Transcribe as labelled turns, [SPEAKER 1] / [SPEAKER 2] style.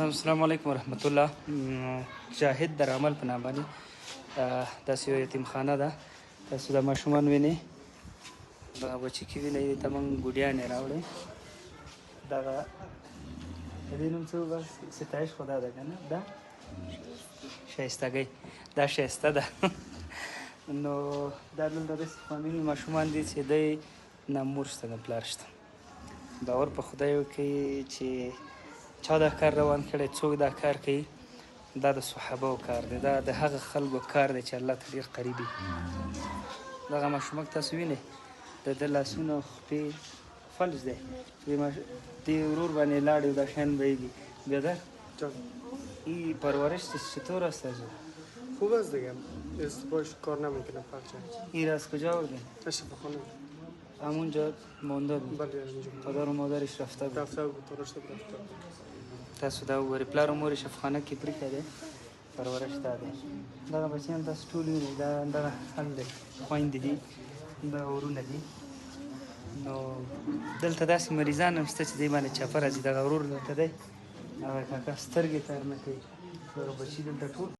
[SPEAKER 1] السلام علیکم ورحمت الله. جاهد در عمل په نامه باندې داسې یو یتیمخانه ده. تاسو د ماشومان وینئ، دغه بچي کې وینئ، دې ته موږ ګوډیانې راوړئ. دغه د دې نوم څه وباسي؟ ستایش خو دا ده که نه؟ دا ښایستګۍ، دا ښایسته ده. نو دا دلته داسې فامیل ماشومان دي چې دی نه مور شته نه پلار شته. باور په خدای وکړئ چې چا دا کار روان کړی، څوک دا کار کوي، دا د صحابهو کار دی، دا د هغه خلکو کار دی چې الله ته ډېر قریب وي. دغه ماشومک تاسو وینئ، د ده لاسونه او خپې فلج دی. دې ورور باندې لاړې دا شیان بهیږي. بیادر این پرورش چطور است از او؟
[SPEAKER 2] خوب است دیگه، باش کار نمیکنه بچه.
[SPEAKER 1] این از کجا آوردین؟
[SPEAKER 2] اشرفخانه.
[SPEAKER 1] همونجا مانده بود؟
[SPEAKER 2] بله همونجا.
[SPEAKER 1] پدر و مادرش رفته بود؟
[SPEAKER 2] رفته بود، رفته بود.
[SPEAKER 1] تاسو دا وګورئ، پلار او مور یې شفخانه کې پرېښی دی، پرورش داده. دغه بچیان تاسو ټول وینئ، دا دغه حل دی، خویندې دي، دغه ورونه دي. نو دلته داسې مریضان هم شته چې دې باندې چاپه راځي. دغه ورور دلته دی، هغه کاکا سترګې کار نه کوي، دغه بچي دلته ټول